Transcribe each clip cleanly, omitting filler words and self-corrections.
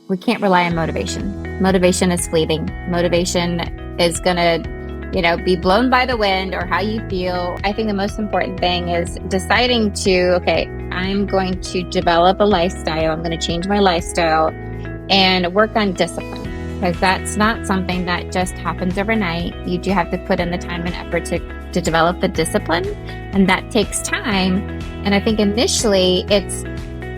we can't rely on motivation. Motivation is fleeting. Motivation is going to, be blown by the wind or how you feel. I think the most important thing is deciding okay, I'm going to develop a lifestyle. I'm going to change my lifestyle and work on discipline, because that's not something that just happens overnight. You do have to put in the time and effort to develop the discipline, and that takes time. And I think initially it's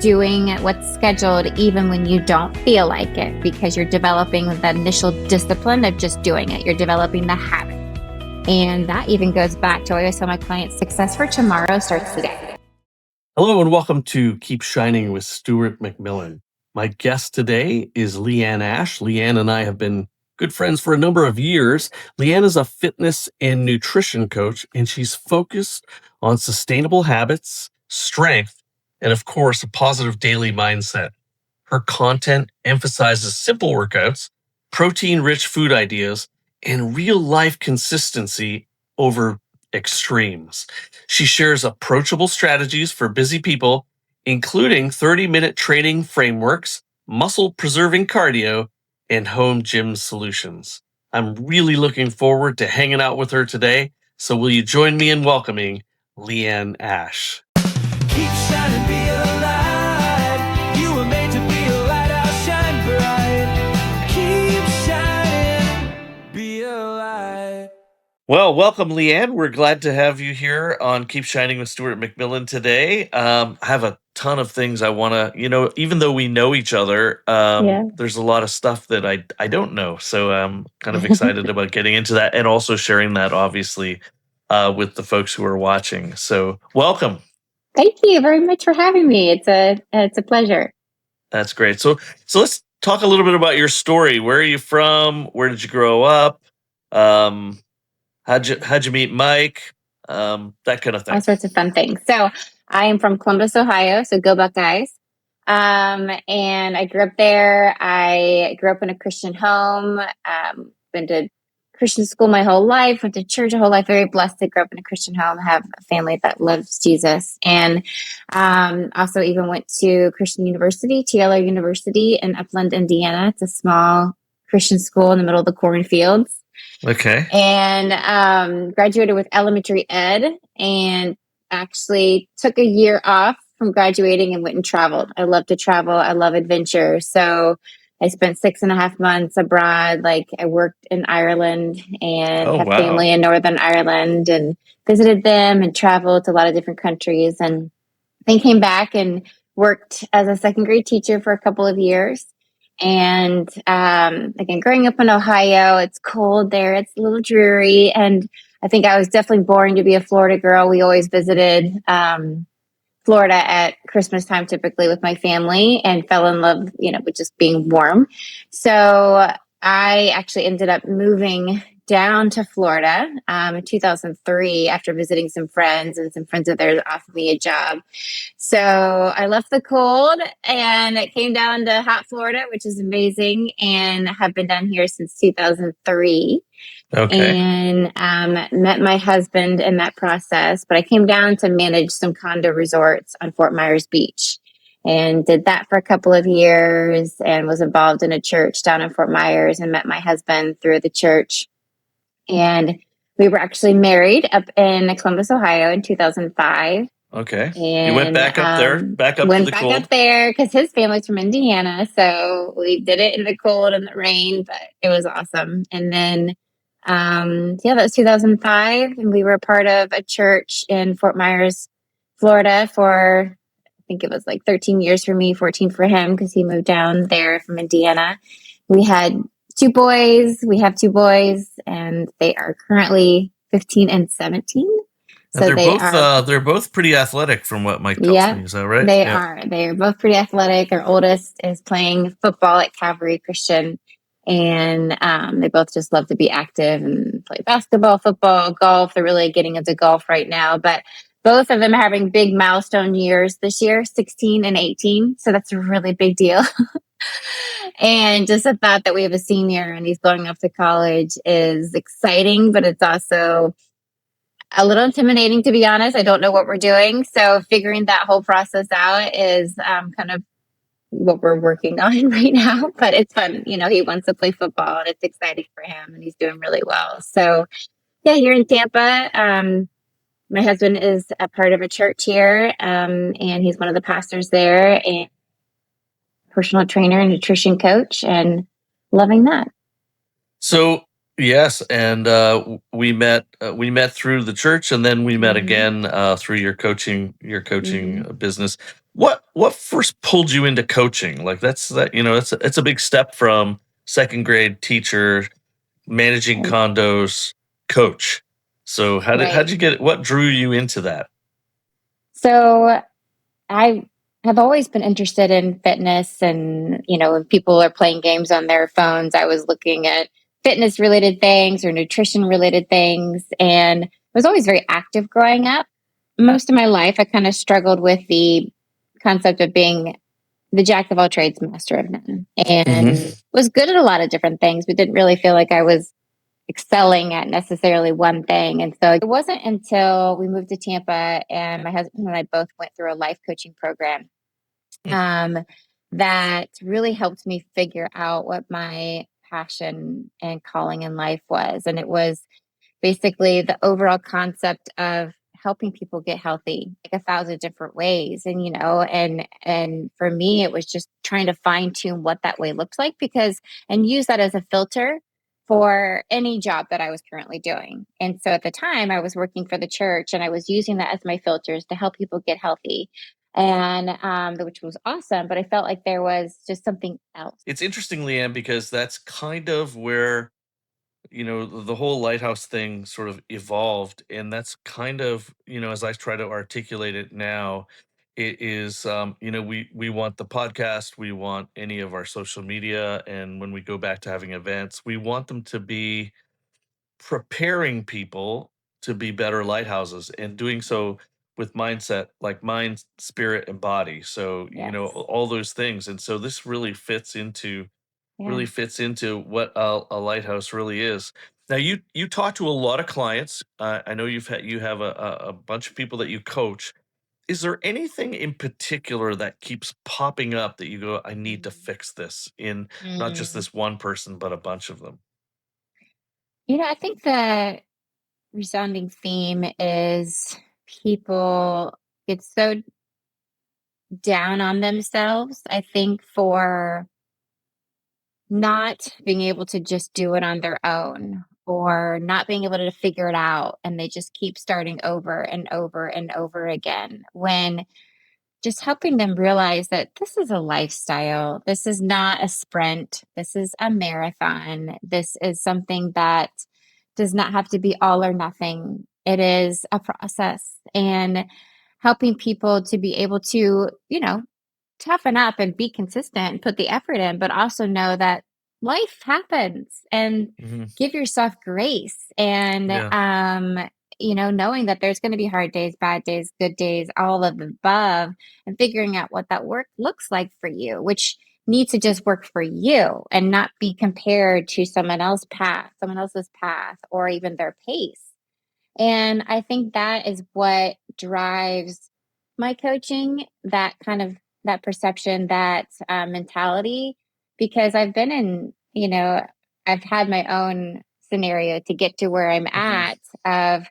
doing what's scheduled even when you don't feel like it, because you're developing the initial discipline of just doing it. You're developing the habit. And that even goes back to what I always tell my clients, success for tomorrow starts today. Hello and welcome to Keep Shining with Stuart MacMillan. My guest today is LeAnne Ash. LeAnne and I have been good friends for a number of years. LeAnne is a fitness and nutrition coach, and she's focused on sustainable habits, strength, and of course, a positive daily mindset. Her content emphasizes simple workouts, protein-rich food ideas, and real-life consistency over extremes. She shares approachable strategies for busy people, including 30-minute training frameworks, muscle-preserving cardio, and home gym solutions. I'm really looking forward to hanging out with her today, so will you join me in welcoming LeAnne Ash? Keep shining, be a light. You were made to be a lighthouse, shine bright. Keep shining, be a light. Well, welcome, LeAnne. We're glad to have you here on Keep Shining with Stuart MacMillan today. I have a ton of things I want to, even though we know each other, there's a lot of stuff that I don't know. So I'm kind of excited about getting into that and also sharing that, obviously, with the folks who are watching. So welcome. Thank you very much for having me. It's a pleasure. That's great. So let's talk a little bit about your story. Where are you from? Where did you grow up? How'd you meet Mike? That kind of thing. All sorts of fun things. So I am from Columbus, Ohio. So go Buckeyes. And I grew up there. I grew up in a Christian home. Been to Christian school my whole life. Went to church a whole life. Very blessed to grow up in a Christian home. Have a family that loves Jesus. And also even went to Christian University, TLR University in Upland, Indiana. It's a small Christian school in the middle of the cornfields. Okay. And graduated with elementary ed, and actually took a year off from graduating and went and traveled. I love to travel. I love adventure. So I spent 6.5 months abroad. Like, I worked in Ireland and have family in Northern Ireland, and visited them and traveled to a lot of different countries, and then came back and worked as a second grade teacher for a couple of years. And again, growing up in Ohio, it's cold there. It's a little dreary. And I think I was definitely born to be a Florida girl. We always visited Florida at Christmas time, typically with my family, and fell in love, with just being warm. So I actually ended up moving down to Florida in 2003 after visiting some friends, and some friends of theirs offered me a job. So I left the cold and it came down to hot Florida, which is amazing, and have been down here since 2003. Okay. And met my husband in that process. But I came down to manage some condo resorts on Fort Myers Beach, and did that for a couple of years, and was involved in a church down in Fort Myers, and met my husband through the church. And we were actually married up in Columbus, Ohio in 2005. Okay. And you went back up there, back up to the cold? Went back up there because his family's from Indiana. So we did it in the cold and the rain, but it was awesome. And then, that was 2005. And we were a part of a church in Fort Myers, Florida for, I think it was like 13 years for me, 14 for him, because he moved down there from Indiana. We had 2 boys. We have 2 boys, and they are currently 15 and 17. So they're both pretty athletic, from what Mike tells me. Is that right? They are. They are both pretty athletic. Our oldest is playing football at Calvary Christian, and they both just love to be active and play basketball, football, golf. They're really getting into golf right now, but both of them are having big milestone years this year, 16 and 18. So that's a really big deal. And just the thought that we have a senior and he's going off to college is exciting, but it's also a little intimidating, to be honest. I don't know what we're doing. So figuring that whole process out is kind of what we're working on right now, but it's fun. He wants to play football and it's exciting for him and he's doing really well. So yeah, here in Tampa, my husband is a part of a church here, and he's one of the pastors there and personal trainer and nutrition coach and loving that. So yes, and we met through the church, and then we met again through your coaching business. What first pulled you into coaching? Like it's a big step from second grade teacher, managing Right. condos, coach. So how'd Right. you get it? What drew you into that? So I have always been interested in fitness, and when people are playing games on their phones, I was looking at fitness related things or nutrition related things, and I was always very active growing up. Most of my life I kind of struggled with the concept of being the jack of all trades, master of none, and was good at a lot of different things, but didn't really feel like I was excelling at necessarily one thing. And so it wasn't until we moved to Tampa and my husband and I both went through a life coaching program, um, that really helped me figure out what my passion and calling in life was. And it was basically the overall concept of helping people get healthy like 1,000 different ways. And for me it was just trying to fine tune what that way looks like, because and use that as a filter for any job that I was currently doing. And so at the time I was working for the church and I was using that as my filters to help people get healthy, and which was awesome, but I felt like there was just something else. It's interesting, Leanne, because that's kind of where the whole lighthouse thing sort of evolved, and that's kind of, as I try to articulate it now, it is, we want the podcast, we want any of our social media, and when we go back to having events, we want them to be preparing people to be better lighthouses, and doing so with mindset, like mind, spirit, and body. So, Yes. all those things. And so this Yeah. really fits into what a lighthouse really is. Now, you talk to a lot of clients. I know you have a bunch of people that you coach. Is there anything in particular that keeps popping up that you go, I need to fix this in not just Mm. this one person, but a bunch of them? I think the resounding theme is people get so down on themselves, I think, for not being able to just do it on their own or not being able to figure it out. And they just keep starting over and over and over again, when just helping them realize that this is a lifestyle. This is not a sprint. This is a marathon. This is something that does not have to be all or nothing. It is a process, and helping people to be able to, toughen up and be consistent and put the effort in, but also know that life happens, and Hmm. give yourself grace. And, Yeah. knowing that there's going to be hard days, bad days, good days, all of the above, and figuring out what that work looks like for you, which needs to just work for you and not be compared to someone else's path, or even their pace. And I think that is what drives my coaching, that kind of that perception, that mentality, because I've been in, I've had my own scenario to get to where I'm Hmm. at of,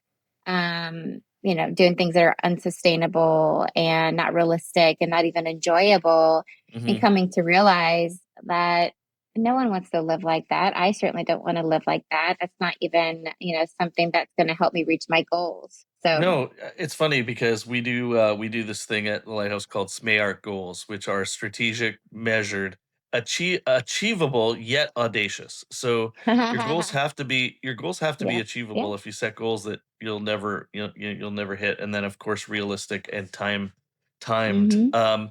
doing things that are unsustainable and not realistic and not even enjoyable, and Hmm. coming to realize that no one wants to live like that. I certainly don't want to live like that. That's not even, something that's going to help me reach my goals. So, No, it's funny because we do this thing at the Lighthouse called SMART goals, which are strategic, measured, achievable yet audacious. So your goals have to be yeah, yeah. achievable. If you set goals that you'll never hit, and then of course realistic and timed. Hmm.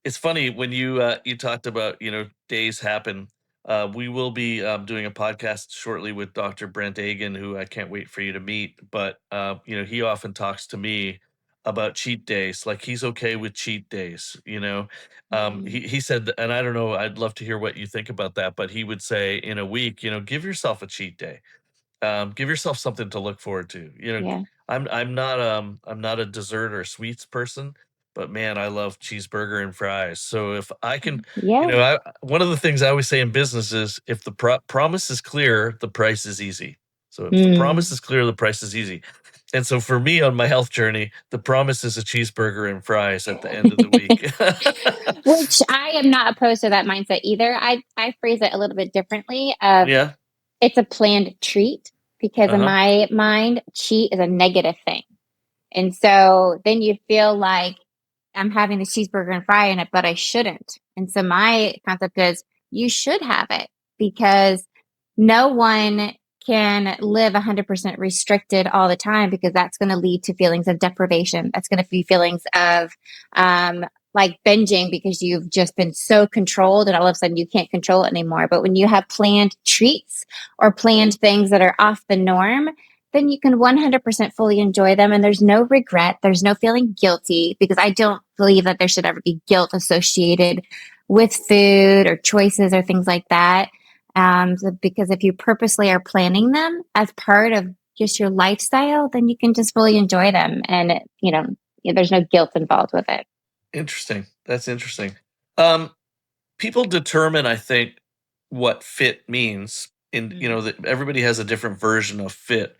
It's funny when you talked about days happen. We will be doing a podcast shortly with Dr. Brent Agan, who I can't wait for you to meet. But he often talks to me about cheat days. Like he's okay with cheat days. He said, and I don't know. I'd love to hear what you think about that. But he would say, in a week, give yourself a cheat day. Give yourself something to look forward to. Yeah. I'm not a dessert or sweets person. but man, I love cheeseburger and fries. So if I can, Yeah. one of the things I always say in business is if the promise is clear, the price is easy. So if the Mm. promise is clear, the price is easy. And so for me on my health journey, the promise is a cheeseburger and fries at the end of the week. Which I am not opposed to that mindset either. I phrase it a little bit differently of Yeah. it's a planned treat because in Uh-huh. my mind, cheat is a negative thing. And so then you feel like I'm having a cheeseburger and fry in it, but I shouldn't. And so my concept is you should have it because no one can live 100% restricted all the time because that's going to lead to feelings of deprivation. That's going to be feelings of um, like binging because you've just been so controlled and all of a sudden you can't control it anymore. But when you have planned treats or planned things that are off the norm, then you can 100% fully enjoy them. And there's no regret. There's no feeling guilty because I don't believe that there should ever be guilt associated with food or choices or things like that. Because if you purposely are planning them as part of just your lifestyle, then you can just fully enjoy them. And, there's no guilt involved with it. Interesting. That's interesting. Um, People determine, I think, what fit means. That everybody has a different version of fit.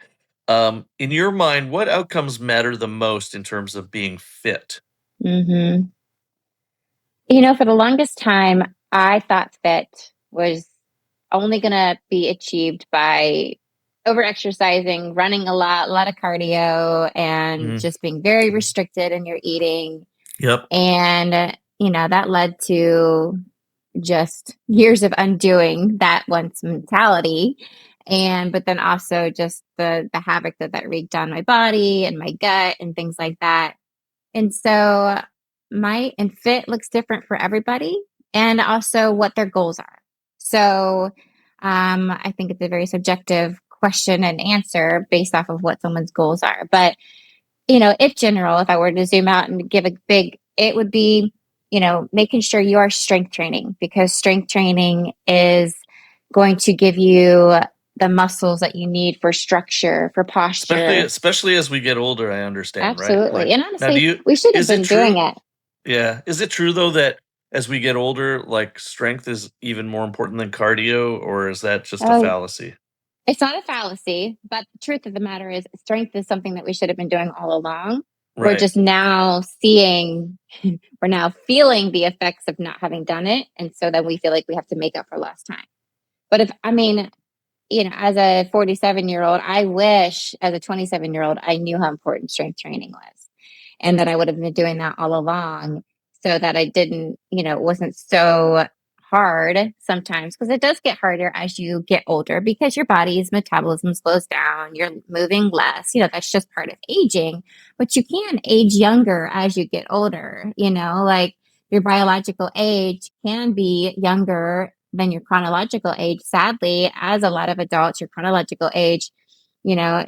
In your mind, what outcomes matter the most in terms of being fit? Mm-hmm. For the longest time, I thought fit was only going to be achieved by over exercising, running a lot of cardio, and Mhm. just being very restricted in your eating. Yep. And, that led to just years of undoing that once mentality. But then also just the havoc that wreaked on my body and my gut and things like that. And so and fit looks different for everybody and also what their goals are. So I think it's a very subjective question and answer based off of what someone's goals are. But, if I were to zoom out and give it would be, making sure you are strength training because strength training is going to give you the muscles that you need for structure, for Especially posture. especially as we get older, I understand, right? Absolutely. Like And now do honestly, you we should have is it been doing true? it. Yeah. Is it true though that as we get older, like strength is even more important than cardio, or is that just a Oh, fallacy? it's not a fallacy, but the truth of the matter is strength is something that we should have been doing all along. We're Right. just now seeing, we're now feeling the effects of not having done it. And so then we feel like we have to make up for lost time. But as a 47-year-old, I wish as a 27-year-old, I knew how important strength training was and that I would have been doing that all along so that I didn't, it wasn't so hard sometimes because it does get harder as you get older because your body's metabolism slows down, you're moving less, that's just part of aging, but you can age younger as you get older, like your biological age can be younger than your chronological age. Sadly, as a lot of adults, your chronological age, you know,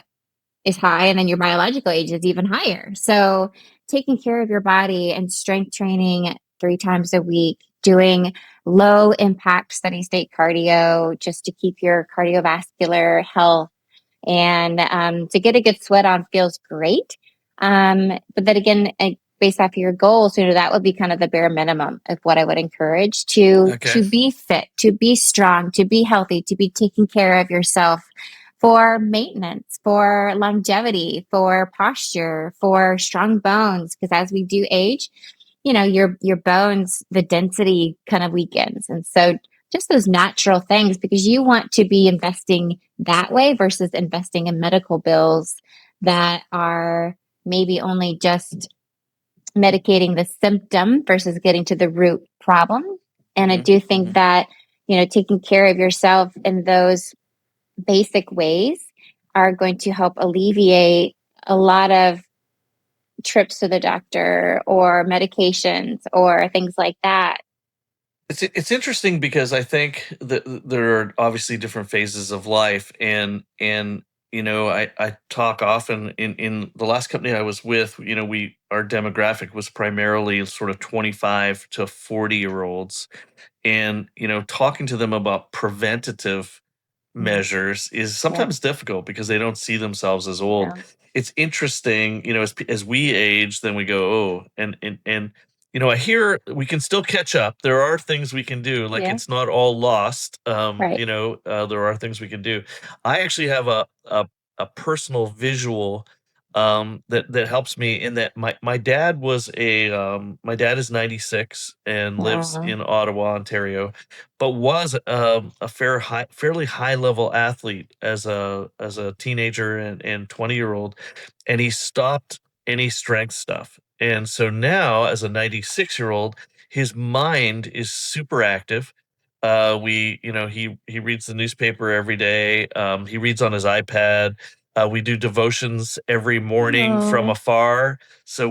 is high and then your biological age is even higher. So taking care of your body and strength training 3 times a week, doing low impact steady state cardio just to keep your cardiovascular health and to get a good sweat on feels great. But then again, based off of your goals, that would be kind of the bare minimum of what I would encourage Okay. to be fit, to be strong, to be healthy, to be taking care of yourself for maintenance, for longevity, for posture, for strong bones. Because as we do age, your bones, the density kind of weakens, and so just those natural things because you want to be investing that way versus investing in medical bills that are maybe only just medicating the symptom versus getting to the root problem. And I do think that, taking care of yourself in those basic ways are going to help alleviate a lot of trips to the doctor or medications or things like that. It's interesting because I think that there are obviously different phases of life, and I talk often in the last company I was with. We our demographic was primarily sort of 25 to 40-year olds, and talking to them about preventative measures is sometimes difficult because they don't see themselves as old. Yeah. It's interesting, as we age, then we go, oh, and I hear we can still catch up. There are things we can do, like Yeah. it's not all lost. Right. There are things we can do. I actually have a personal visual that helps me in that my dad is 96 and lives Wow. in Ottawa, Ontario, but was a fairly high level athlete as a teenager and 20-year-old, and he stopped any strength stuff. And so now, as a 96-year-old, his mind is super active. He reads the newspaper every day. He reads on his iPad. We do devotions every morning from Oh, afar. So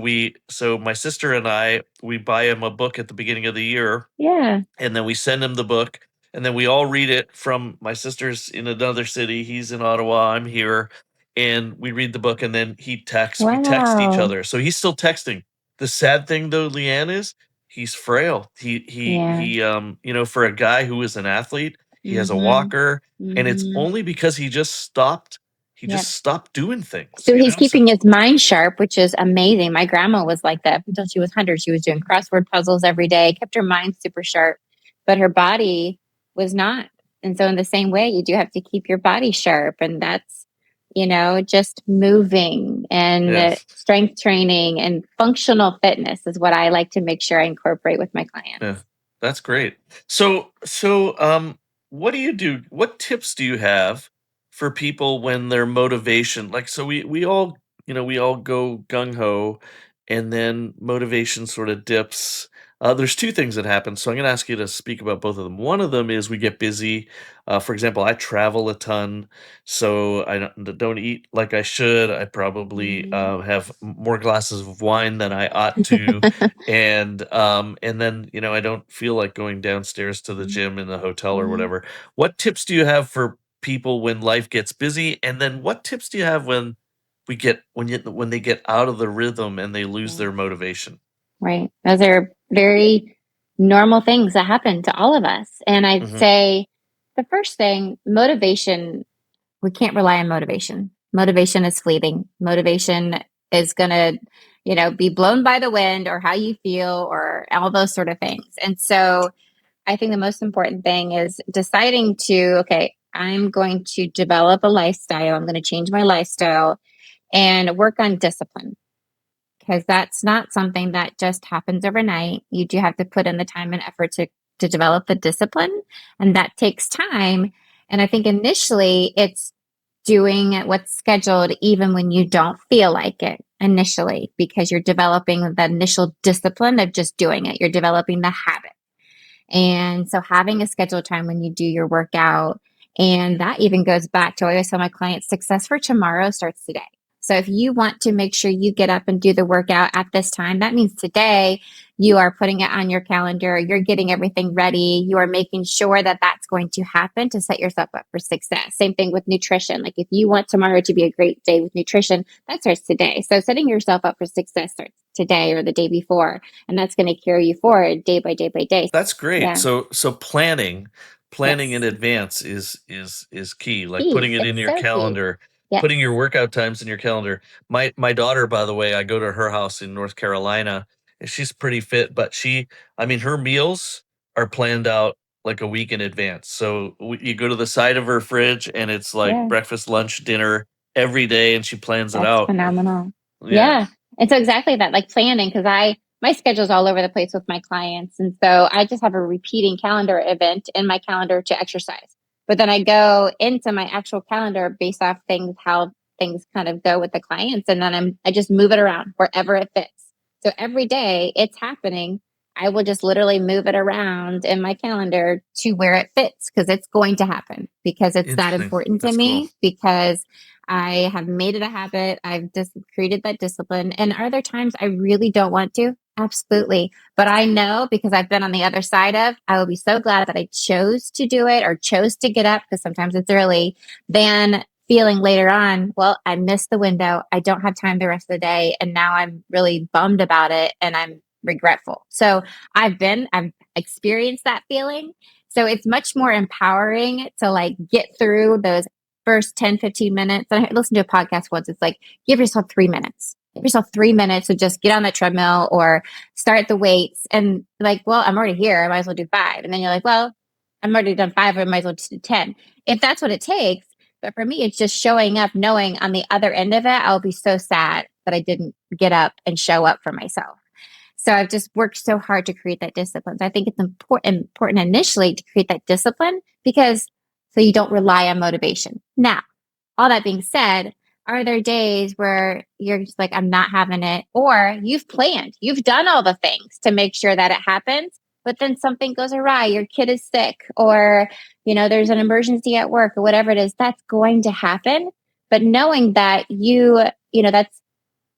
my sister and we buy him a book at the beginning of the year, yeah. and then we send him the book, and then we all read it. From my sister's in another city, he's in Ottawa, I'm here, and we read the book, and then we text each Wow. other. So he's still texting. The sad thing though, Leanne, is he's frail. Yeah. For a guy who is an athlete, he has a Mhm. walker, and it's Mhm. only because he Yep. just stopped doing things, So he's so keeping his mind sharp, which is amazing. My grandma was like that until she was 100. She was doing crossword puzzles every day, kept her mind super sharp, but her body was not. And so, in the same way, you do have to keep your body sharp. And that's, just moving and yes. strength training and functional fitness is what I like to make sure I incorporate with my Yeah, clients. that's great. What do you do? What tips do you have for people when their motivation, like, so we all go gung ho, and then motivation sort of dips. There's two things that happen, so I'm going to ask you to speak about both of them. One of them is we get busy. For example, I travel a ton, so I don't eat like I should. I probably Mhm. have more glasses of wine than I ought to, and then I don't feel like going downstairs to the gym in the hotel or Mhm. whatever. What tips do you have for people when life gets busy, and then what tips do you have when when they get out of the rhythm and they lose Yeah. their motivation? Right. Those are very normal things that happen to all of us. And I'd Hmm. say the first thing, motivation, we can't rely on motivation. Motivation is fleeting. Motivation is going to, be blown by the wind or how you feel or all those sort of things. And so I think the most important thing is deciding to, okay, I'm going to develop a lifestyle. I'm going to change my lifestyle and work on discipline because that's not something that just happens overnight. You do have to put in the time and effort to develop the discipline, and that takes time. And I think initially it's doing what's scheduled even when you don't feel like it initially, because you're developing the initial discipline of just doing it. You're developing the habit. And so having a scheduled time when you do your workout, and that even goes back to, I always tell my clients, success for tomorrow starts today. So if you want to make sure you get up and do the workout at this time, that means today you are putting it on your calendar. You're getting everything ready. You are making sure that that's going to happen to set yourself up for success. Same thing with nutrition. Like if you want tomorrow to be a great day with nutrition, that starts today. So setting yourself up for success starts today or the day before, and that's going to carry you forward day by day by day. That's great. Yeah. So planning in Yes. advance is key. Like Key. putting it in It's your so key. calendar, Yep. putting your workout times in your calendar. My daughter, by the way, I go to her house in North Carolina, and she's pretty fit, but I mean, her meals are planned out like a week in advance. So you go to the side of her fridge, and it's like Yeah. breakfast, lunch, dinner every day, and she plans it That's out. phenomenal. Yeah, Yeah. And so exactly that, like planning, because my schedule's all over the place with my clients. And so I just have a repeating calendar event in my calendar to exercise. But then I go into my actual calendar based off how things kind of go with the clients. And then I just move it around wherever it fits. So every day it's happening. I will just literally move it around in my calendar to where it fits because it's going to happen because it's that interesting. important to That's cool. me because I have made it a habit. I've just created that discipline. And are there times I really don't want to? Absolutely. But I know because I've been on the other side of, I will be so glad that I chose to do it or chose to get up because sometimes it's early, than feeling later on, well, I missed the window. I don't have time the rest of the day. And now I'm really bummed about it and I'm regretful. So I've experienced that feeling. So it's much more empowering to like get through those first 10, 15 minutes. And I listened to a podcast once. It's like, give yourself 3 minutes. Give yourself 3 minutes to just get on the treadmill or start the weights. And like, well, I'm already here. I might as well do 5. And then you're like, well, I'm already done 5. I might as well just do 10. If that's what it takes. But for me, it's just showing up, knowing on the other end of it, I'll be so sad that I didn't get up and show up for myself. So I've just worked so hard to create that discipline. So I think it's important initially to create that discipline because so you don't rely on motivation. Now, all that being said, are there days where you're just like, I'm not having it, or you've planned, you've done all the things to make sure that it happens, but then something goes awry, your kid is sick, or, there's an emergency at work or whatever it is, that's going to happen. But knowing that that's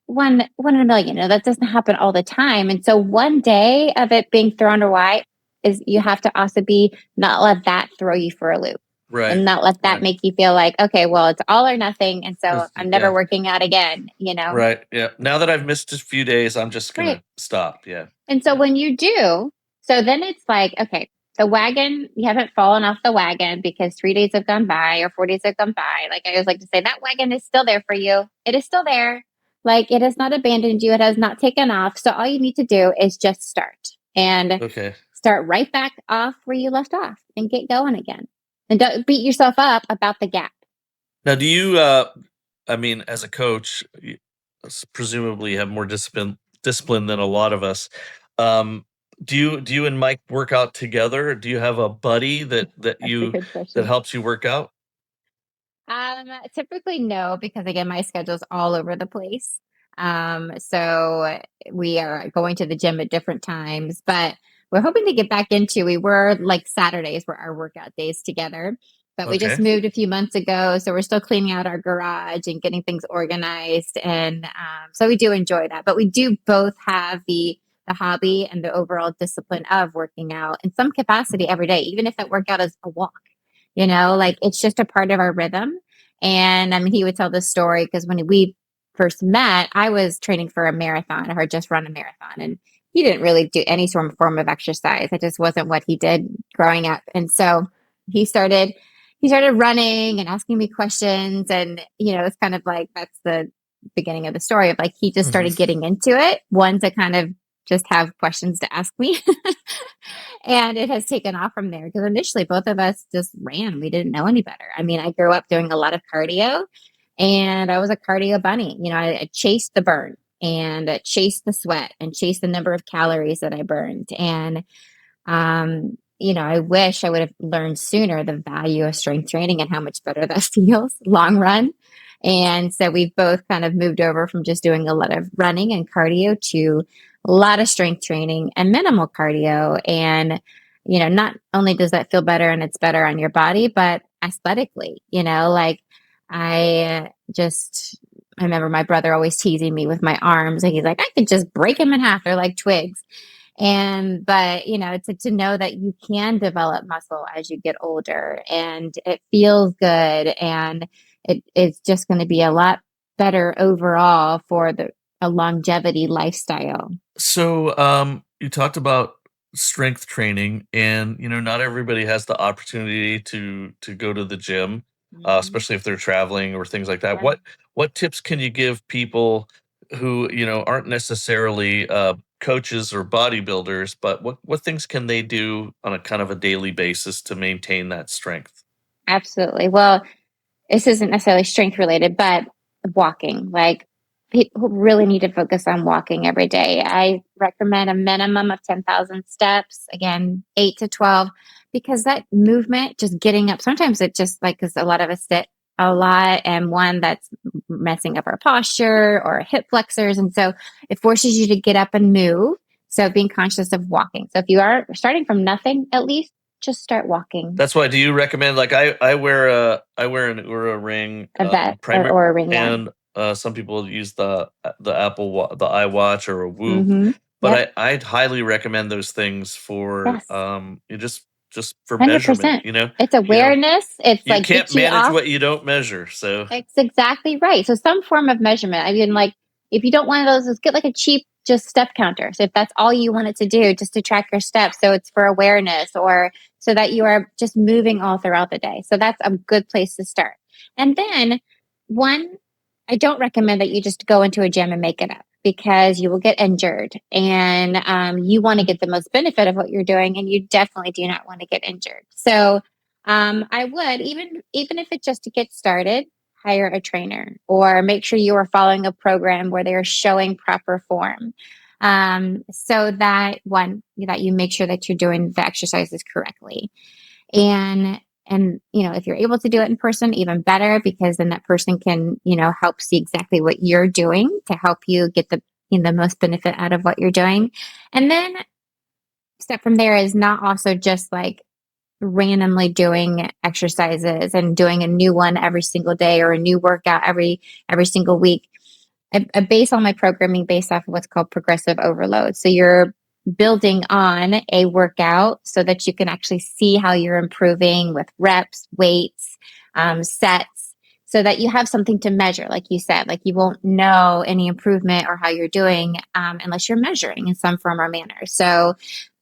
one in a million, that doesn't happen all the time. And so one day of it being thrown away is you have to also not let that throw you for a loop. Right. And not let that make you feel like, okay, well, it's all or nothing. And so I'm never working out again, Right. Yeah. Now that I've missed a few days, I'm just going to stop. Yeah. And so when you do, so then it's like, okay, the wagon, you haven't fallen off the wagon because 3 days have gone by or 4 days have gone by. Like I always like to say, that wagon is still there for you. It is still there. Like it has not abandoned you. It has not taken off. So all you need to do is just start and start right back off where you left off and get going again. And don't beat yourself up about the gap. Now, do you, as a coach, you presumably have more discipline than a lot of us. Do you and Mike work out together? Do you have a buddy that helps you work out? Typically no, because again, my schedule's all over the place. So we are going to the gym at different times, but we're hoping to get back into, we were like Saturdays were our workout days together, but we just moved a few months ago. So we're still cleaning out our garage and getting things organized. And, so we do enjoy that, but we do both have the hobby and the overall discipline of working out in some capacity every day, even if that workout is a walk. Like it's just a part of our rhythm. And I mean, he would tell this story because when we first met, I was training for a marathon. I had just run a marathon and he didn't really do any form of exercise. It just wasn't what he did growing up. And so he started running and asking me questions. And, it's kind of like, that's the beginning of the story of like, he just started getting into it. One, to kind of just have questions to ask me. And it has taken off from there because initially both of us just ran. We didn't know any better. I mean, I grew up doing a lot of cardio and I was a cardio bunny. I chased the burn and chased the sweat and chased the number of calories that I burned. And, I wish I would have learned sooner the value of strength training and how much better that feels long run. And so we've both kind of moved over from just doing a lot of running and cardio to a lot of strength training and minimal cardio. And, not only does that feel better and it's better on your body, but aesthetically, like I remember my brother always teasing me with my arms and he's like, I could just break them in half. They're like twigs. But to know that you can develop muscle as you get older and it feels good and it's just going to be a lot better overall for a longevity lifestyle. So you talked about strength training and, not everybody has the opportunity to go to the gym, especially if they're traveling or things like that. Yeah. What tips can you give people who, aren't necessarily coaches or bodybuilders, but what things can they do on a kind of a daily basis to maintain that strength? Absolutely. Well, this isn't necessarily strength related, but walking, like people really need to focus on walking every day. I recommend a minimum of 10,000 steps, again, 8 to 12, because that movement, just getting up, sometimes it just like, because a lot of us sit a lot and one that's messing up our posture or hip flexors. And so it forces you to get up and move. So being conscious of walking. So if you are starting from nothing, at least just start walking. That's why. Do you recommend like I wear an Oura ring, or a ring, and some people use the Apple the iWatch or a Whoop, but I'd highly recommend those things for just for 100%. Measurement. It's awareness. It's you like can't manage what you don't measure. So it's exactly right. So some form of measurement. I mean, like if you don't want those, let's get like a cheap just step counter. So if that's all you want it to do, just to track your steps. So it's for awareness or so that you are just moving all throughout the day. So that's a good place to start. And then I don't recommend that you just go into a gym and make it up, because you will get injured, and you want to get the most benefit of what you're doing, and you definitely do not want to get injured. So I would, even if it's just to get started, hire a trainer, or make sure you are following a program where they are showing proper form. So that that you make sure that you're doing the exercises correctly. And if you're able to do it in person, even better, because then that person can help see exactly what you're doing to help you get the most benefit out of what you're doing. And then step from there is not also just like randomly doing exercises and doing a new one every single day, or a new workout every single week. I base all my programming based off of what's called progressive overload. So you're building on a workout so that you can actually see how you're improving with reps, weights, sets, so that you have something to measure. Like you said, like you won't know any improvement or how you're doing unless you're measuring in some form or manner. So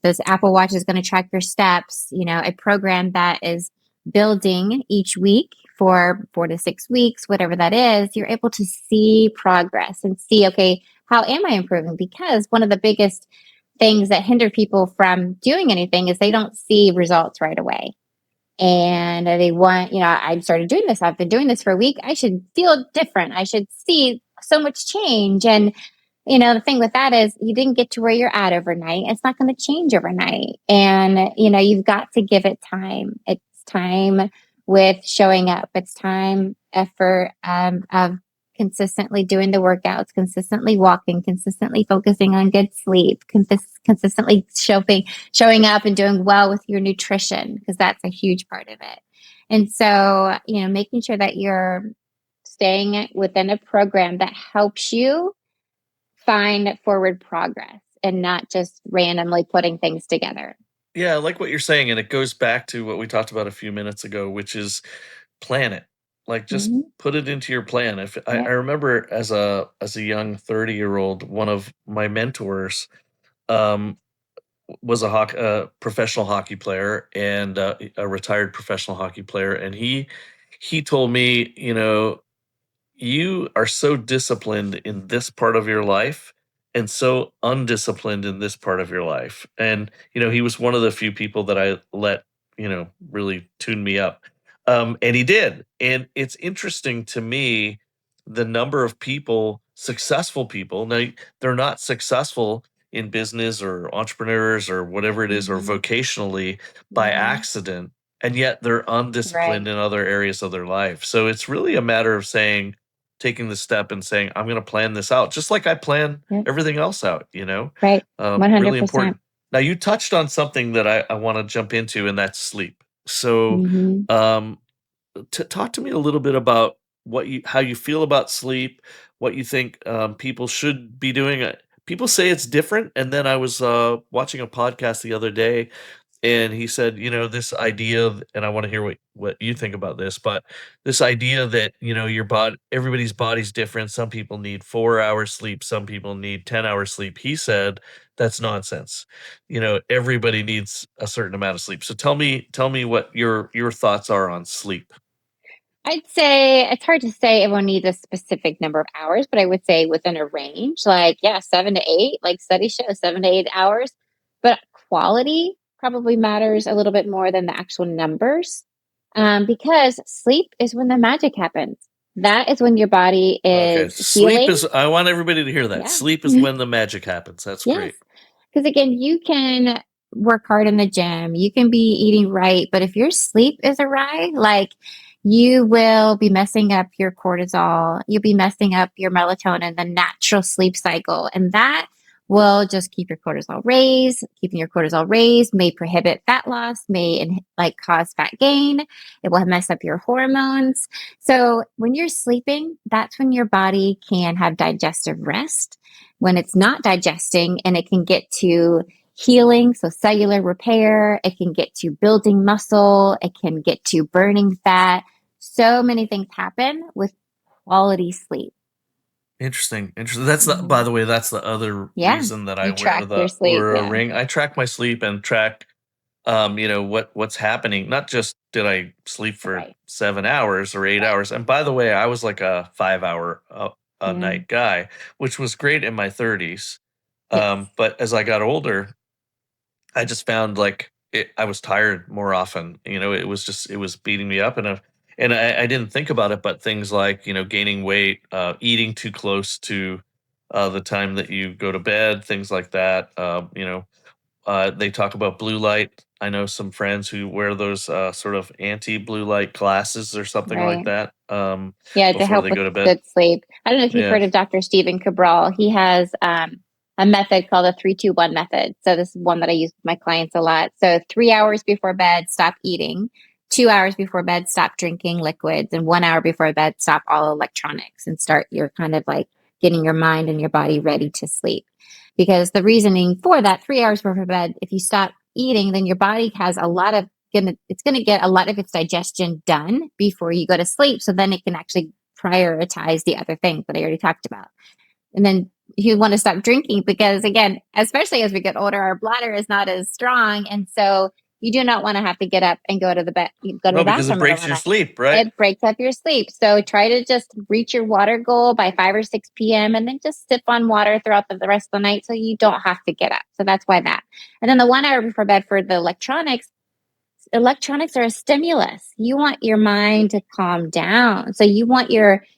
this Apple Watch is going to track your steps, a program that is building each week for 4 to 6 weeks, whatever that is. You're able to see progress and see, okay, how am I improving? Because one of the biggest things that hinder people from doing anything is they don't see results right away. And they want, I started doing this. I've been doing this for a week. I should feel different. I should see so much change. And the thing with that is you didn't get to where you're at overnight. It's not going to change overnight. And, you've got to give it time. It's time with showing up. It's time, effort of consistently doing the workouts, consistently walking, consistently focusing on good sleep, consistently showing up and doing well with your nutrition, because that's a huge part of it. And so, making sure that you're staying within a program that helps you find forward progress and not just randomly putting things together. Yeah, I like what you're saying, and it goes back to what we talked about a few minutes ago, which is plan it. Like just put it into your plan. If I remember as a young 30-year-old, one of my mentors um, was a professional hockey player, and a retired professional hockey player, and he told me, you are so disciplined in this part of your life and so undisciplined in this part of your life. And, he was one of the few people that I let, really tune me up. And he did. And it's interesting to me, the number of people, successful people, now they're not successful in business or entrepreneurs or whatever it is, or vocationally by accident. And yet they're undisciplined in other areas of their life. So it's really a matter of taking the step and saying, I'm going to plan this out, just like I plan everything else out, Right. 100%. Really important. Now, you touched on something that I want to jump into, and that's sleep. So talk to me a little bit about how you feel about sleep, what you think people should be doing. People say it's different. And then I was watching a podcast the other day, and he said, this idea and I want to hear what you think about this, but this idea that, your body, everybody's body's different. Some people need 4 hours sleep. Some people need 10 hours sleep. He said, that's nonsense. Everybody needs a certain amount of sleep. So tell me what your thoughts are on sleep. I'd say it's hard to say everyone needs a specific number of hours, but I would say within a range, like, 7 to 8, like studies show 7 to 8 hours. But quality probably matters a little bit more than the actual numbers, because sleep is when the magic happens. That is when your body is healing. I want everybody to hear that. Sleep is when the magic happens. That's great. Because again, you can work hard in the gym, you can be eating right, but if your sleep is awry, like, you will be messing up your cortisol, you'll be messing up your melatonin, the natural sleep cycle. And that will just keep your cortisol raised. Keeping your cortisol raised may prohibit fat loss, may cause fat gain. It will mess up your hormones. So when you're sleeping, that's when your body can have digestive rest. When it's not digesting, and it can get to healing, so cellular repair, it can get to building muscle, it can get to burning fat. So many things happen with quality sleep. Interesting. That's by the way, that's the other reason that I wear your sleep, wear a ring. I track my sleep and track what's happening. Not just did I sleep for Right. 7 hours or 8 hours. And by the way, I was like a 5 hour a Yeah. night guy, which was great in my 30s. Yes. But as I got older, I just found like I was tired more often. It was beating me up, and I didn't think about it, but things like gaining weight, eating too close to the time that you go to bed, things like that. They talk about blue light. I know some friends who wear those sort of anti-blue light glasses or something like Right. that Yeah, to before help they with go to bed. good sleep. I don't know if you've Yeah. heard of Dr. Stephen Cabral. He has a method called the 3-2-1 method. So this is one that I use with my clients a lot. So 3 hours before bed, stop eating. 2 hours before bed, stop drinking liquids, and 1 hour before bed, stop all electronics and start your kind of like getting your mind and your body ready to sleep. Because the reasoning for that 3 hours before bed, if you stop eating, then your body has it's going to get a lot of its digestion done before you go to sleep. So then it can actually prioritize the other things that I already talked about. And then you want to stop drinking because, again, especially as we get older, our bladder is not as strong. And so you do not want to have to get up and go to the No, because it bathroom middle of breaks the your night. sleep, right? It breaks up your sleep. So try to just reach your water goal by 5 or 6 p.m. and then just sip on water throughout the rest of the night so you don't have to get up. So that's why that. And then the 1 hour before bed for the electronics are a stimulus. You want your mind to calm down. So you want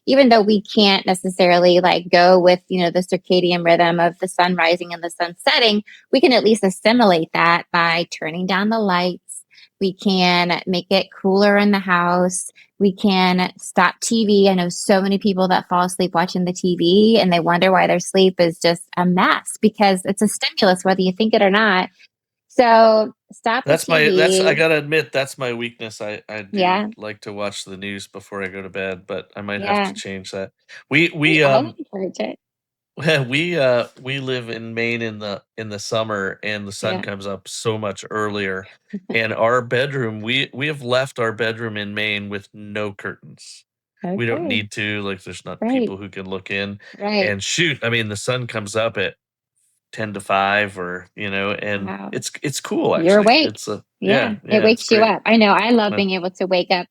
even though we can't necessarily like go with, the circadian rhythm of the sun rising and the sun setting, we can at least assimilate that by turning down the lights. We can make it cooler in the house. We can stop TV. I know so many people that fall asleep watching the TV and they wonder why their sleep is just a mess because it's a stimulus, whether you think it or not. So stop the I TV. gotta admit, that's my weakness. I do Yeah, like to watch the news before I go to bed, but I might have to yeah. change that. We I encourage it. we live in Maine in the summer, and the sun Yeah. comes up so much earlier. And our bedroom, we have left our bedroom in Maine with no curtains. We don't Okay. need to, like, there's not Right. people who can look in. Right. And shoot, I mean, the sun comes up at 10 to 5, or and Wow. it's cool, You're actually. awake. It's a Yeah. It it's wakes you great. up. I know. I love Uh, being able to wake up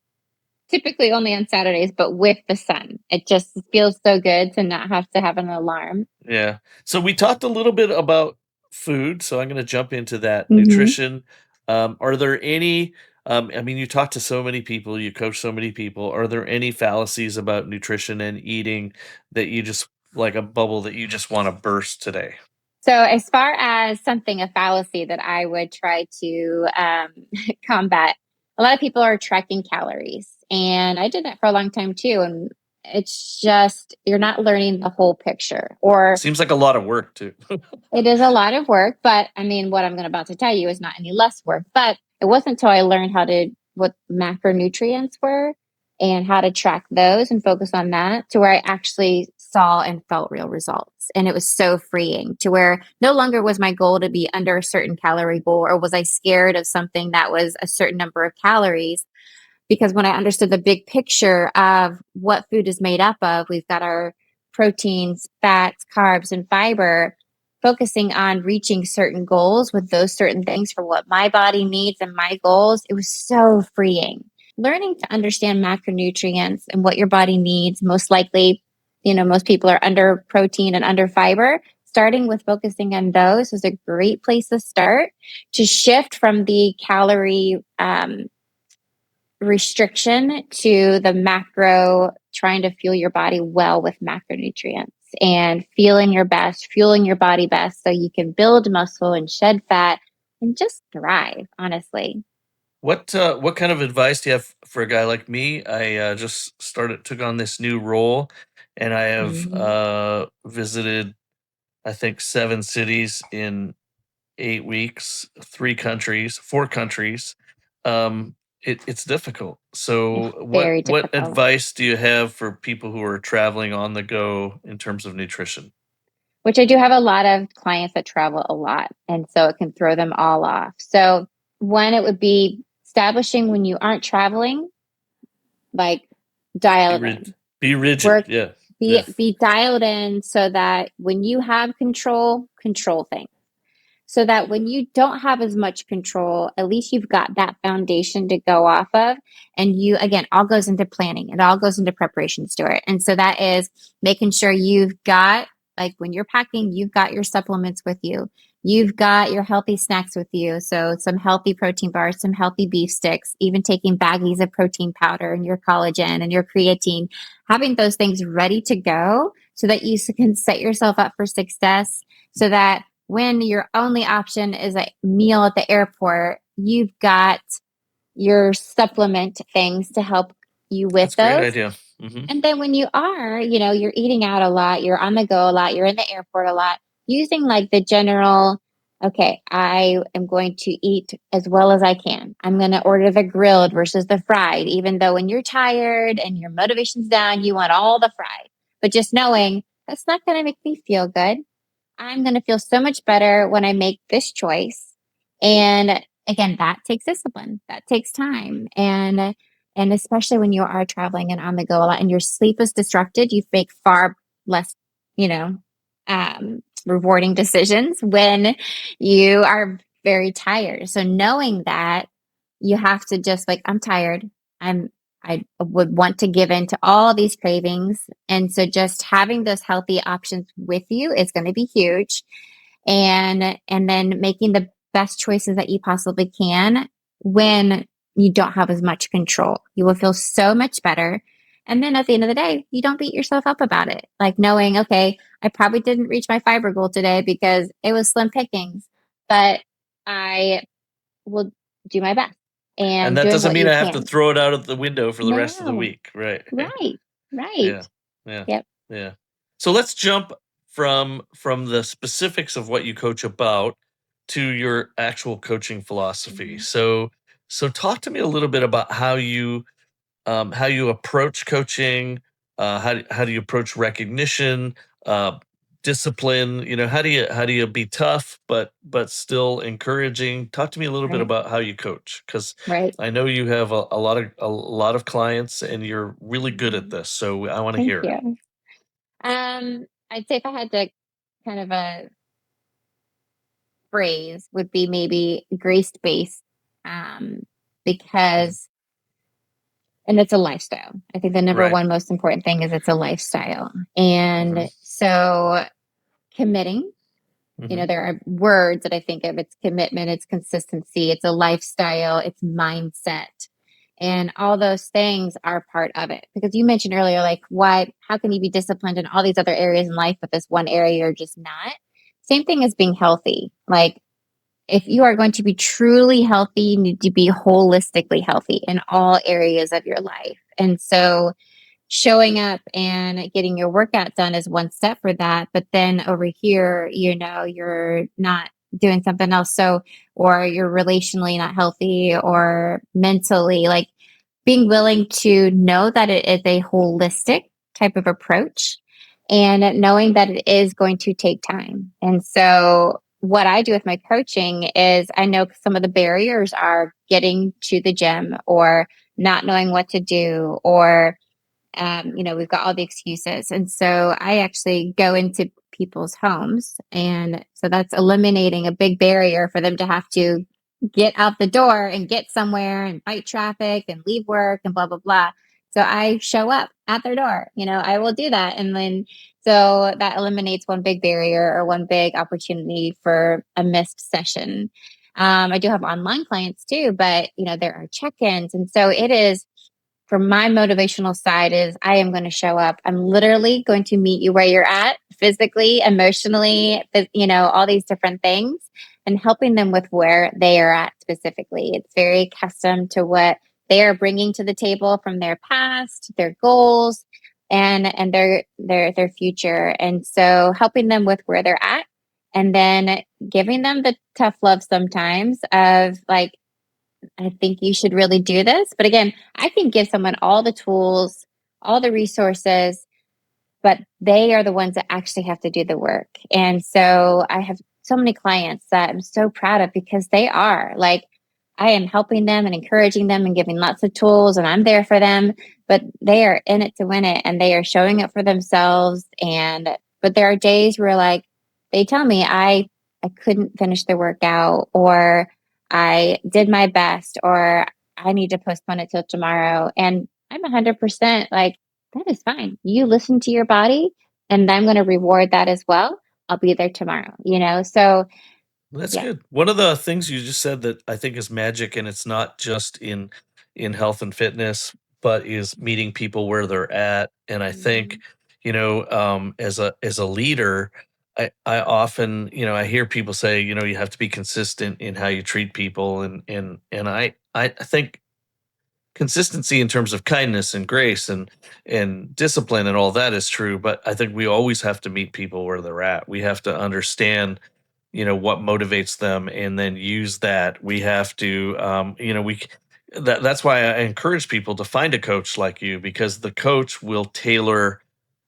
typically only on Saturdays, but with the sun. It just feels so good to not have to have an alarm. yeah. So we talked a little bit about food, so I'm gonna jump into that. Mm-hmm. Nutrition. Are there any, I mean, you talk to so many people, you coach so many people. Are there any fallacies about nutrition and eating that you just like a bubble that you just wanna burst today? So, as far as a fallacy that I would try to combat, a lot of people are tracking calories. And I did that for a long time too. And it's just, you're not learning the whole picture. Or Seems like a lot of work too. it is a lot of work. But I mean, what I'm about to tell you is not any less work. But it wasn't until I learned what macronutrients were and how to track those and focus on that to where I actually saw and felt real results. And it was so freeing to where no longer was my goal to be under a certain calorie goal or was I scared of something that was a certain number of calories. Because when I understood the big picture of what food is made up of, we've got our proteins, fats, carbs, and fiber, focusing on reaching certain goals with those certain things for what my body needs and my goals, it was so freeing. Learning to understand macronutrients and what your body needs, most likely, most people are under protein and under fiber. Starting with focusing on those is a great place to start to shift from the calorie restriction to the macro, trying to fuel your body well with macronutrients and feeling your best, fueling your body best so you can build muscle and shed fat and just thrive, honestly. What kind of advice do you have for a guy like me? I just took on this new role, and I have Mhm. visited, I think, 7 cities in 8 weeks, 3 countries, 4 countries. Um, it's difficult. It's So, very what difficult, advice do you have for people who are traveling on the go in terms of nutrition? which I do have a lot of clients that travel a lot. And so it can throw them all off. So, one, it would be establishing when you aren't traveling, like dial Be it in. be rigid. Work, Yeah, be yeah. be dialed in so that when you have control things. so that when you don't have as much control, at least you've got that foundation to go off of. And you, again, all goes into planning. It all goes into preparation, Stuart. And so that is making sure you've got, like when you're packing, you've got your supplements with you. You've got your healthy snacks with you. So some healthy protein bars, some healthy beef sticks, even taking baggies of protein powder and your collagen and your creatine, having those things ready to go so that you can set yourself up for success, so that when your only option is a meal at the airport, you've got your supplement things to help you with That's a great those. idea. Mm-hmm. And then when you are, you're eating out a lot, you're on the go a lot, you're in the airport a lot, using like the general, okay, I am going to eat as well as I can. I'm going to order the grilled versus the fried, even though when you're tired and your motivation's down, you want all the fried. But just knowing that's not going to make me feel good. I'm going to feel so much better when I make this choice. And again, that takes discipline. That takes time. And especially when you are traveling and on the go a lot and your sleep is disrupted, you make far less, you know, rewarding decisions when you are very tired. So knowing that, you have to just like, I'm tired. I would want to give in to all these cravings. And so just having those healthy options with you is going to be huge. And then making the best choices that you possibly can when you don't have as much control. You will feel so much better. And then at the end of the day, you don't beat yourself up about it. Like knowing, okay, I probably didn't reach my fiber goal today because it was slim pickings, but I will do my best And and that doing doesn't what mean you I have to can. throw it out of the window for the rest of the No, week, right? right, right. Yeah, yeah, Yep. yeah. So let's jump from the specifics of what you coach about to your actual coaching philosophy. Mhm. So talk to me a little bit about how you approach coaching, how do you approach recognition, uh, discipline. How do you be tough but still encouraging? Talk to me a little bit Right, about how you coach, because right. I know you have a lot of clients and you're really good at Mhm. this. So I want to Thank hear it. you. I'd say if I had to kind of a phrase would be maybe grace based, um, Mhm. because and it's a lifestyle. I think the number Right. one most important thing is it's a lifestyle. Hmm. And so committing, Hmm. there are words that I think of. It's commitment, it's consistency, it's a lifestyle, it's mindset. And all those things are part of it. Because you mentioned earlier, like, how can you be disciplined in all these other areas in life, but this one area you're just not? Same thing as being healthy. Like, if you are going to be truly healthy, you need to be holistically healthy in all areas of your life. And so, showing up and getting your workout done is one step for that. But then over here, you're not doing something else. So, or you're relationally not healthy or mentally, like being willing to know that it is a holistic type of approach and knowing that it is going to take time. And so, what I do with my coaching is I know some of the barriers are getting to the gym or not knowing what to do or we've got all the excuses. And so I actually go into people's homes. And so that's eliminating a big barrier for them to have to get out the door and get somewhere and fight traffic and leave work and blah, blah, blah. So I show up at their door, I will do that. And then, so that eliminates one big barrier or one big opportunity for a missed session. I do have online clients too, but there are check-ins. And so it is, from my motivational side, is I am going to show up. I'm literally going to meet you where you're at physically, emotionally, all these different things and helping them with where they are at specifically. It's very custom to what they are bringing to the table from their past, their goals, and their future. And so helping them with where they're at and then giving them the tough love sometimes of like, I think you should really do this. But again, I can give someone all the tools, all the resources, but they are the ones that actually have to do the work. And so I have so many clients that I'm so proud of because they are like, I am helping them and encouraging them and giving lots of tools and I'm there for them, but they are in it to win it and they are showing up for themselves. But there are days where like, they tell me I couldn't finish the workout, or I did my best, or I need to postpone it till tomorrow. And I'm 100% like, that is fine. You listen to your body, and I'm going to reward that as well. I'll be there tomorrow, So, That's yeah. good. One of the things you just said that I think is magic, and it's not just in health and fitness, but is meeting people where they're at. And I think, Mhm. as a leader, I often, I hear people say, you have to be consistent in how you treat people, and I think consistency in terms of kindness and grace and discipline and all that is true, but I think we always have to meet people where they're at. We have to understand, what motivates them, and then use that. We have to, that's why I encourage people to find a coach like you, because the coach will tailor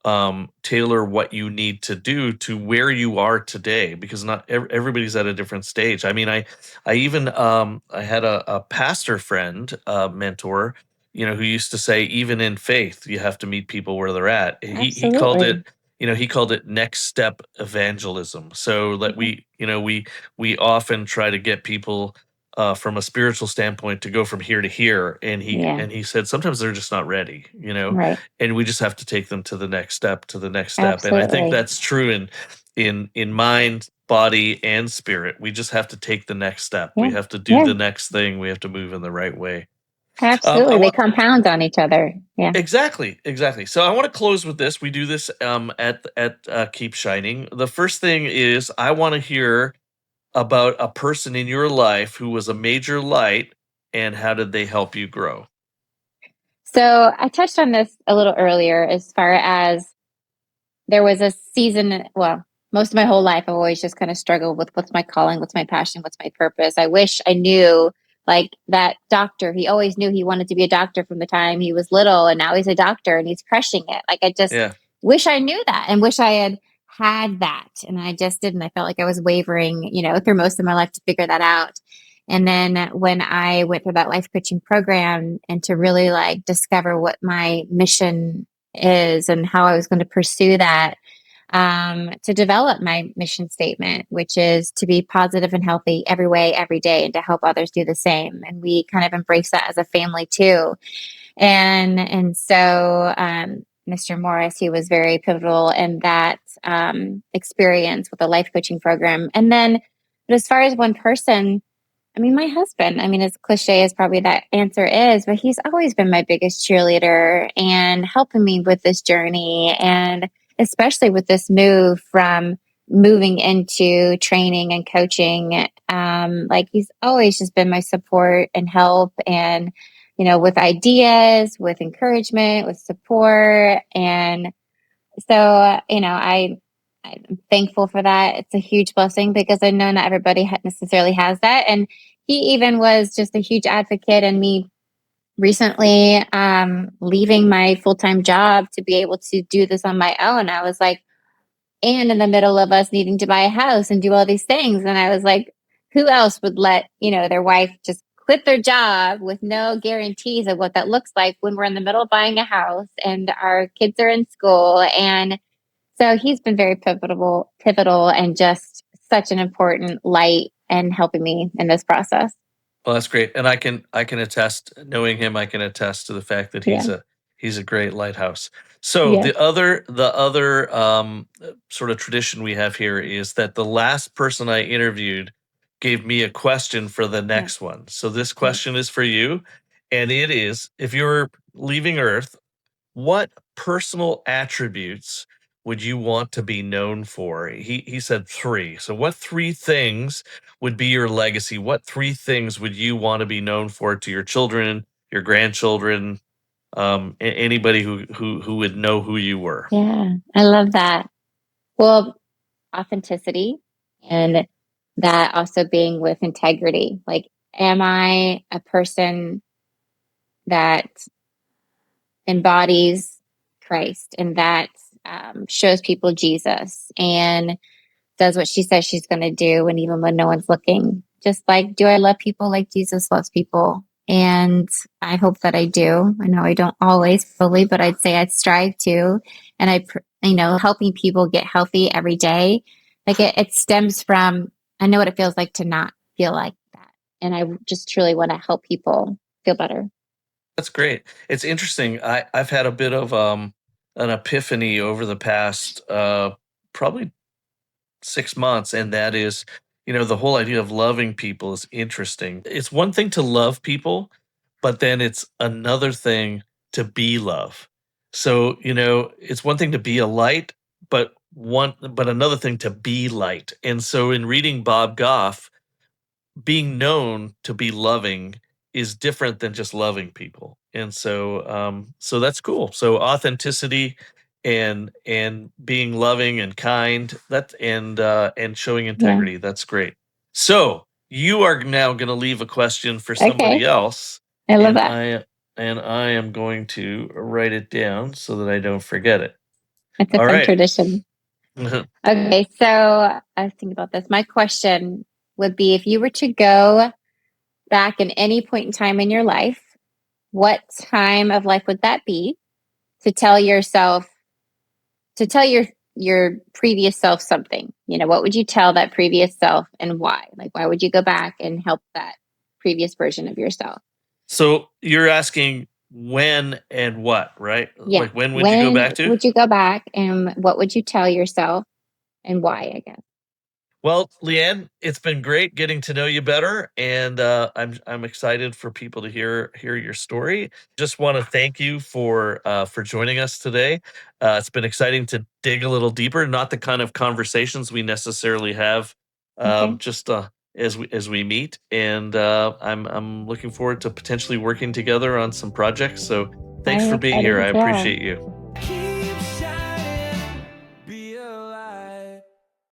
what you need to do to where you are today, because not everybody's at a different stage. I mean, I even I had a pastor friend, mentor, who used to say, even in faith, you have to meet people where they're at. He called Absolutely. it, he called it next step evangelism. So that Yeah. we often try to get people, from a spiritual standpoint, to go from here to here, and he Yeah. and he said sometimes they're just not ready, Right. and we just have to take them to the next step, to the next step. And I think Absolutely. that's true in mind, body, and spirit. We just have to take the next step. We Yeah. have to do Yeah. the next thing. We have to move in the right way. I Absolutely. They want compound on each other. Yeah. exactly. So I want to close with this. We do this, at Keep Shining. The first thing is, I want to hear about a person in your life who was a major light, and how did they help you grow? So I touched on this a little earlier as far as there was a season, well, most of my whole life, I've always just kind of struggled with what's my calling, what's my passion, what's my purpose. I wish I knew, like that doctor. He always knew he wanted to be a doctor from the time he was little, and now he's a doctor and he's crushing it. Like, I just Yeah. wish I knew that, and wish I had that. And I just didn't. I felt like I was wavering, through most of my life to figure that out. And then when I went through that life coaching program, and to really like discover what my mission is and how I was going to pursue that, to develop my mission statement, which is to be positive and healthy every way, every day, and to help others do the same. And we kind of embrace that as a family too. And so Mr. Morris, he was very pivotal in that experience with the life coaching program. And then, but as far as one person, I mean, my husband, I mean, as cliche as probably that answer is, but he's always been my biggest cheerleader and helping me with this journey. And especially with this move from moving into training and coaching, like he's always just been my support and help, and, with ideas, with encouragement, with support. And so, I'm thankful for that. It's a huge blessing, because I know not everybody necessarily has that. And he even was just a huge advocate in me recently, leaving my full-time job to be able to do this on my own. I was like, and in the middle of us needing to buy a house and do all these things. And I was like, who else would let, their wife just quit their job with no guarantees of what that looks like when we're in the middle of buying a house and our kids are in school? And so he's been very pivotal, and just such an important light and helping me in this process. Well, that's great, and I can attest. Knowing him, I can attest to the fact that Yeah. he's a great lighthouse. So Yes. the other sort of tradition we have here is that the last person I interviewed gave me a question for the Yes. next one. So this Yes. question is for you, and it is: if you were leaving Earth, what personal attributes would you want to be known for? He said three. So what three things would be your legacy? What three things would you want to be known for to your children, your grandchildren, anybody who would know who you were? Yeah. I love that. Well, authenticity, and that also being with integrity. Like, am I a person that embodies Christ, and that shows people Jesus, and does what she says she's going to do, and even when no one's looking? Just like, do I love people like Jesus loves people? And I hope that I do. I know I don't always fully, but I'd say I strive to. And helping people get healthy every day. Like, it stems from I know what it feels like to not feel like that. And I just truly want to help people feel better. That's great. It's interesting. I've had a bit of an epiphany over the past probably 6 months, and that is, the whole idea of loving people is interesting. It's one thing to love people, but then it's another thing to be love. So, it's one thing to be a light, but another thing to be light. And so in reading Bob Goff, being known to be loving is different than just loving people. And so that's cool. So authenticity and being loving and kind, and showing Yeah. integrity, that's great. So you are now going to leave a question for somebody Okay. else, I love and that. I am going to write it down so that I don't forget it. It's a All fun right. tradition. Okay. So I was thinking about this. My question would be, if you were to go back in any point in time in your life, what time of life would that be to tell yourself, to tell your previous self something? What would you tell that previous self and why? Like, why would you go back and help that previous version of yourself? So you're asking when and what, right? Yeah. Like when would you go When back to? would you go back and what would you tell yourself and why, I guess? Well, LeAnne, it's been great getting to know you better, and I'm excited for people to hear your story. Just want to thank you for joining us today. It's been exciting to dig a little deeper, not the kind of conversations we necessarily have Okay. just as we meet, and I'm looking forward to potentially working together on some projects. So thanks I'm for being excited here. as I well. appreciate you.